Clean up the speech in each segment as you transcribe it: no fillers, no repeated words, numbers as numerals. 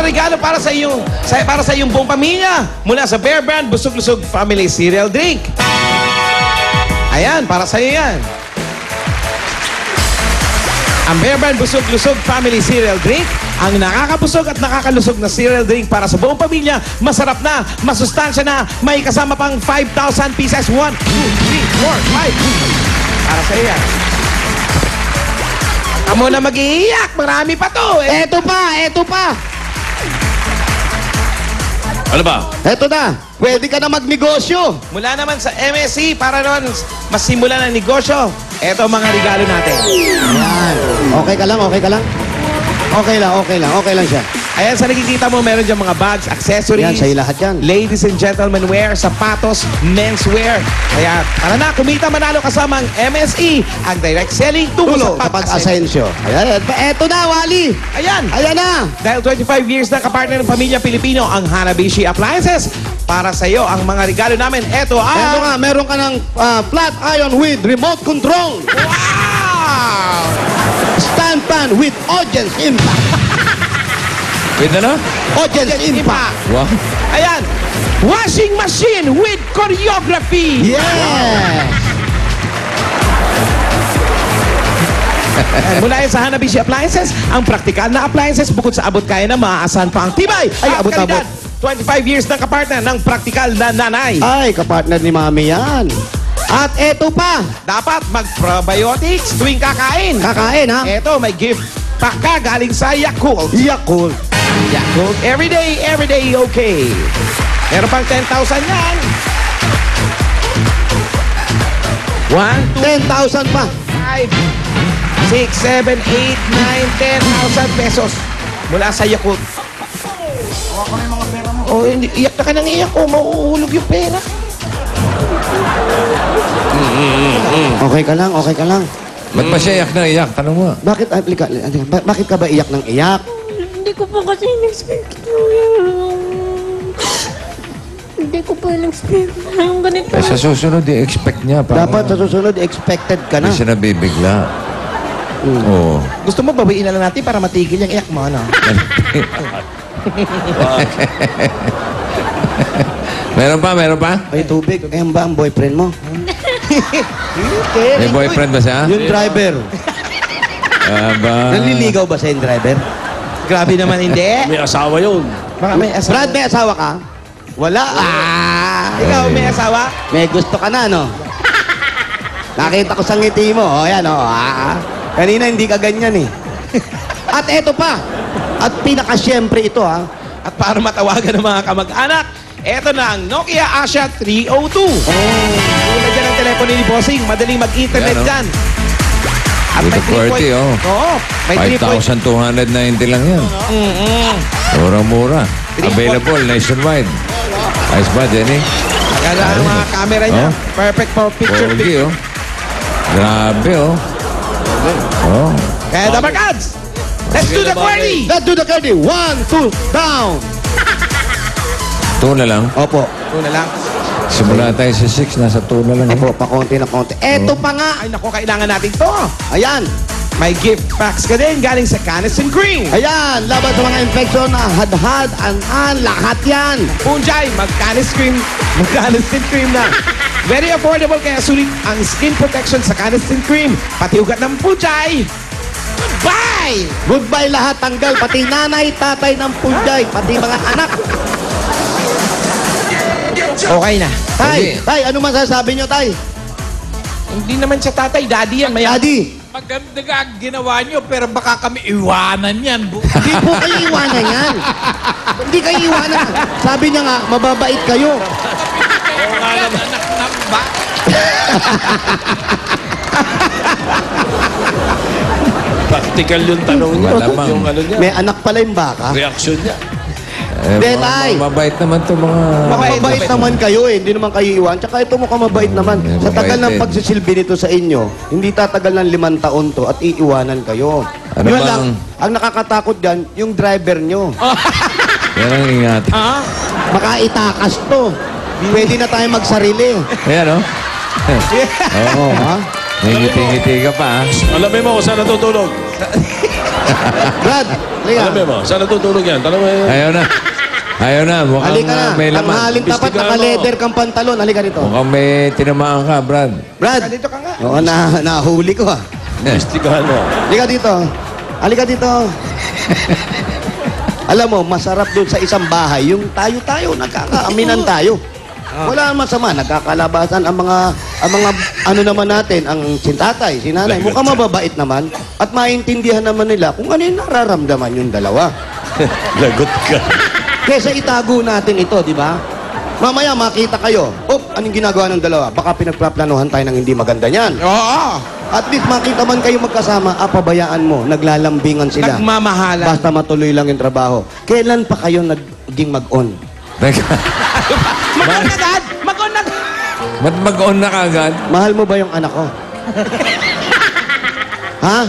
na regalo para sa iyong buong pamilya mula sa Bear Brand Busog-Lusog Family Cereal Drink. Ayan, para sa iyo yan. Ang Bear Brand Busog-Lusog Family Cereal Drink, ang nakakabusog at nakakalusog na cereal drink para sa buong pamilya. Masarap na, masustansya na, may kasama pang 5,000 pieces. 1, 2, 3, 4, 5. Para sa iyo yan. Amo na mag-iiyak, marami pa to. Eto pa. Ano ba? Eto na, pwede ka na magnegosyo. Mula naman sa MSC para noon masimulan ang negosyo. Eto ang mga regalo natin. Ayan. Okay ka lang? Okay lang siya. Ayan, sa nakikita mo, meron dyan mga bags, accessories. Yan, sa'yo lahat yan. Ladies and gentlemen wear, sapatos, menswear. Kaya, tara na, kumita manalo kasama ang MSE, ang direct selling Tulo tulo sa sa pag-asensyo. Ayan, eto na, Wally. Ayan. Ayan na. Dahil 25 years na kapartner ng pamilya Pilipino ang Hanabishi Appliances. Para sa iyo, ang mga regalo namin, eto Eto nga, meron ka ng flat iron with remote control. Wow! Stand pan with audience impact. With ano? Audience impact. Wow. Ayan, washing machine with choreography. Yes. Mula yan sa Hanabishi Appliances, ang praktikal na appliances bukod sa abot kaya na maaasahan pa ang tibay. Ay, at abot-abot. kalidad. 25 years na kapartner ng praktikal na nanay. Ay, kapartner ni Mami yan. At eto pa. Dapat mag-probiotics tuwing kakain. Kakain, ha? Eto, may gift pack ka galing sa Yakult. Yakult. Yakult, everyday, okay. Meron pang 10,000 yan. 1, 2, 10,000 pa. 5, 6, 7, 8, 9, 10,000 pesos mula sa Yakult. Oh, hindi, iyak na ka nang iyak. Oh, mauulog yung pera. Okay ka lang. Ba't ba siya iyak na iyak? Tanong mo. Bakit ka ba iyak ng iyak? Hindi ko pa kasi in-expect Hindi ko pa in-expect yung ganito. Sa susunod, i-expect niya. Dapat sa susunod, expected ka na. Hindi siya nabibigla. Oo. Gusto mo babain na lang natin para matigil yung iyak mo, ano? Meron pa? May tubig. Ayan ba ang boyfriend mo? May boyfriend ba siya? Yung driver. Aba. Naliligaw ba sa yung driver? Grabe naman, hindi. May asawa yun. Baka may asawa. Brad, may asawa ka? Wala. Ikaw, may asawa? May gusto ka na, no? Nakita ko sa ngiti mo. O, yan, o. Kanina hindi ka ganyan, eh. At eto pa. At pinaka-siyempre ito, ha? At para matawagan ng mga kamag-anak, eto na ang Nokia Asha 302. Tulad dyan ang telepono ni Bossing. Madaling mag-internet Yan, oh. dyan. At With may the 40, oh. Oo. May 5,290 lang yan. Mura-mura. Available nationwide. Ayos ba, Jenny? Maganda ang mga camera niya. Oh. Perfect for picture. Pogi, oh. Grabe, oh. Oh. Kaya dapat ads. Let's do the party! Let's do the candy. 1, 2, down. Two na lang. Opo. Ito na lang. Simula tayo sa 6, nasa 2 na lang. Opo, pa konti na konti. Eto pa nga. Ay, naku, kailangan natin to. Ayan. May gift packs ka din galing sa Canis and Green. Ayan. Laban sa mga infection, hadhad, lahat yan. Punjay, mag-Canis Cream na. Very affordable kaya sulit ang skin protection sa Canis and Cream. Pati ugat ng Punjay. Goodbye! Goodbye lahat, tanggal. Pati nanay, tatay ng punjay. Pati mga anak. Okay na. Tay, ano masasabi nyo, tay? Hindi naman siya tatay, daddy yan. Daddy, Maganda nga ang ginawa nyo, pero baka kami iwanan yan. hindi po kayo iwanan yan. Hindi kayo iwanan. Sabi niya nga, mababait kayo. Anak ng ba? Practical yung tanong niya. Malamang. Yung ano niya. May anak pala yung baka. Reaction niya. Betay. Mabait naman to mga... Mabait naman kayo eh. Hindi naman kayo iwan. Tsaka ito mukhang mabait naman. Sa tagal ng pagsisilbi nito sa inyo, hindi tatagal ng 5 taon to at iiwanan kayo. Ano Yun bang- lang, ang nakakatakot dyan, yung driver nyo. Yan ang ingat. Makaitakas to. Pwede na tayo magsarili. Ayan, oh. Oo, ha? May ngiti-ngiti ka pa, ha? Alamin mo kung saan natutulog. Brad, halika. Alam mo, saan natutulog yan? Tanong mo yan. Ayaw na. Ayaw na. Mukhang Halika na. may laman. Tanghalin tapat, Imbestigahan mo. naka-leather kang pantalon. Halika dito. Mukhang may tinamaan ka, Brad. Brad. Dito ka nga. Oo, nahuli ko ah. Istigahan mo. Halika dito. Halika dito. Alam mo, masarap doon sa isang bahay, yung tayo-tayo, nagkakaaminan tayo. Wala naman masama, nagkakalabasan ang mga ano naman natin, ang sintatay, sinanay. Mukhang mababait naman at maintindihan naman nila kung ano yung nararamdaman yung dalawa. Lagot ka. Kesa itago natin ito, di ba? Mamaya makita kayo, anong ginagawa ng dalawa? Baka pinagpaplanuhan tayo ng hindi maganda niyan. Oo. At least makita man kayo magkasama, pabayaan mo, naglalambingan sila. Nagmamahalan. Basta matuloy lang yung trabaho. Kailan pa kayo naging mag-on? Teka. Mag-on agad! Mag-on agad! Ba't mag-on na kagad? Mahal mo ba yung anak ko? Ha?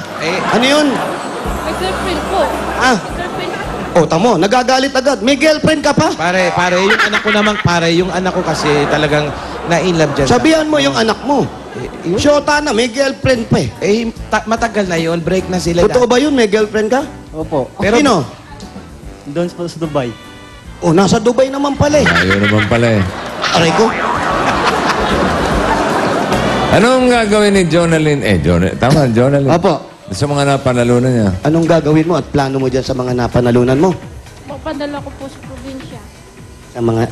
Ano yun? May girlfriend po. Ah, Girlfriend. tamo, nagagalit agad. May girlfriend ka pa? Pare, yung anak ko naman, yung anak ko kasi talagang na-inlove dyan. Sabihan mo yung anak mo. Yun. Shota na, may girlfriend pa eh. Matagal na yun, break na sila. Totoo ba yun? May girlfriend ka? Opo. Pero- Sino? Doon po sa Dubai. Nasa Dubai naman pala eh. Ayaw naman pala eh. Aray ko. Anong gagawin ni Jonalyn? Tama, Jonalyn. Opo. Sa mga napanalunan niya. Anong gagawin mo at plano mo dyan sa mga napanalunan mo? Papadala ko po sa probinsya.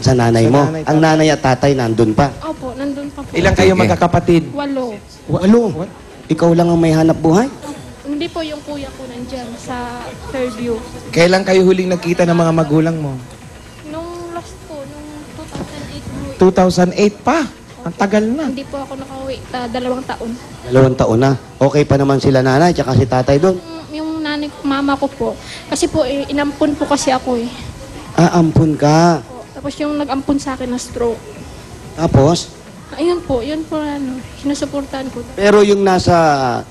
Sa nanay Sa mo? nanay, Ang nanay at tatay nandun pa. Opo, nandun pa po. Ilang kayo Okay. magkakapatid? 8. Walo. Ikaw lang ang may hanap buhay? Hindi po yung kuya ko nandyan sa Fairview. Kailan kayo huling nagkita ng mga magulang mo? Nung last po, nung 2008 umuwi. 2008 pa. Ang tagal na. Hindi po ako nakauwi. 2 taon. 2 taon na. Okay pa naman sila nanay tsaka si tatay doon. Yung nanay, mama ko po. Kasi po, inampun po kasi ako eh. Ampun ka. Po. Tapos yung nag-ampun sa akin na stroke. Tapos, Ayun po, yun po sinusuportahan ko. pero yung nasa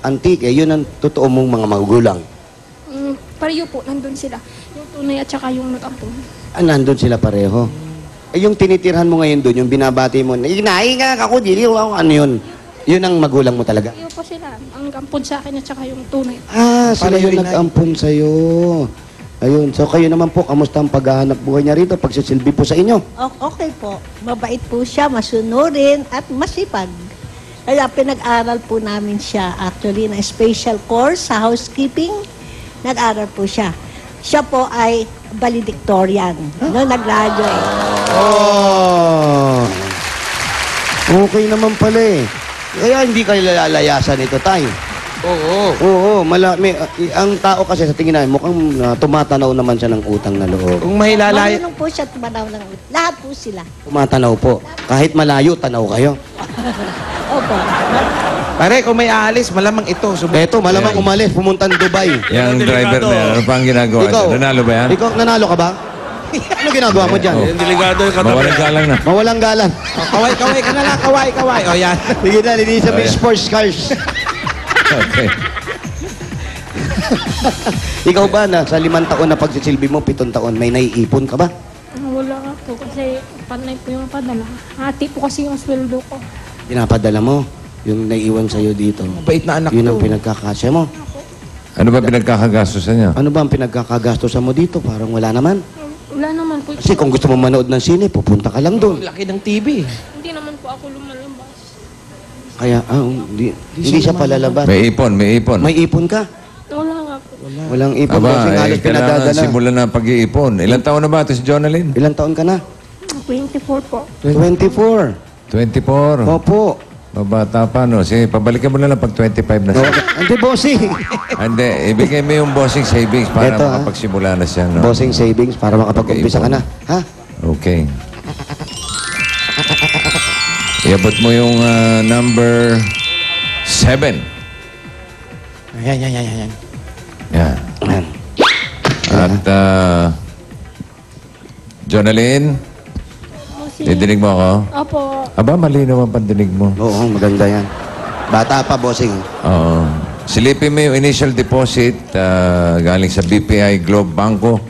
Antique, yun ang totoo mong mga magulang. Pareho po, nandun sila. Yung tunay at saka yung nag-ampun. Nandun sila pareho. Yung tinitirhan mo ngayon doon, yung binabati mo, inahinga ako, dili ako, ano yun? Yun ang magulang mo talaga. Pareho po sila. Ang nag-ampun sa akin at saka yung tunay. Sila Pareho yung inay. nag-ampun sa'yo. Ayun, so kayo naman po, kamusta ang paghahanap buhay niya rito, pagsisilbi po sa inyo? Okay po. Mabait po siya, masunurin at masipag. Kaya pinag-aral po namin siya actually na special course sa housekeeping. Nag-aral po siya. Siya po ay valedictorian. No, nag-graduate. Oh! Okay naman pala eh. Kaya hindi kayo lalayasan ito, tay. Oo. Oo, ang tao kasi sa tingin namin, mukhang tumatanaw naman siya ng utang na loob. Kung may lalay... Marunong po siya tumanaw ng lahat po sila. Tumatanaw po. Kahit malayo, tanaw kayo. Opo. Pare, kung may aalis, malamang ito. Eto, malamang umalis, pumuntang Dubai. Yung driver na yan, ano pa ang ginagawa? Ikaw, Nanalo ba yan? Ikaw, nanalo ka ba? Ano ginagawa mo dyan? Yung delikado yung katabi. Mawalang galang na. Mawalang galang. Kaway ka na lang, kaway. O yan. Sige na, linisan mo yung Ayan. sports cars. Okay. Ikaw ba na sa 5 taon na pagsisilbi mo, 7 taon, may naiipon ka ba? Wala nga po kasi panay po yung padala. Hati po kasi yung sweldo ko. Pinapadala mo yung naiiwan sa'yo dito. Mabait na anak Yun ang ko. pinagkakasya mo. Ano ba pinagkakagastosan niya? Ano ba ang pinagkakagastosan mo dito? Parang wala naman. Wala naman po. Kasi kung gusto mo manood ng sine, pupunta ka lang doon. Laki ng TV. Hindi naman po ako lumalabas. Kaya, hindi siya palalabas. May ipon, may ipon. May ipon ka? Wala nga po. Walang ipon Aba, kasi halos kailangan pinadadala. simulan na pag-iipon. Ilang taon na ba ito si Jonalyn? Ilang taon ka na? 24 po. 24. 24. Opo. Mabata pa, no? Sige, pabalikan mo na lang pag 25 na siya. Hindi, bossing. Hindi, ibigay mo yung bossing savings para Eto, makapagsimula na siya, no? Bossing savings para makapag-umpisa ka na. Ha? Okay. Iabot mo yung number 7. Yan. Yan. Ayan. At, Jonalyn, didinig mo ako? Opo. Aba, malinaw ang pandinig mo. Oo, maganda yan. Bata pa, bossing. Oo. Silipin mo yung initial deposit galing sa BPI Globe Banco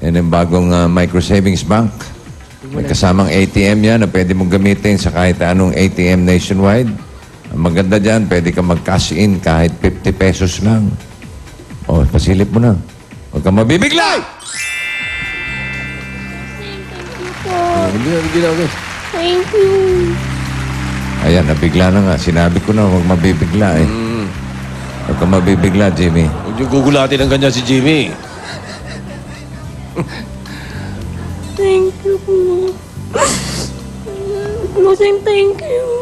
and yung bagong Micro Savings Bank. May kasamang ATM yan na pwede mong gamitin sa kahit anong ATM nationwide. Ang maganda dyan, pwede ka mag-cash in kahit 50 pesos lang. Oh, pasilip mo na. Huwag kang mabibigla! Hindi na, okay. Thank you. Ayan, nabigla na nga. Sinabi ko na, huwag mabibigla eh. Huwag kang mabibigla, Jimmy. Huwag yung gugulatin ng ganyan si Jimmy. Thank you po. Losing thank you.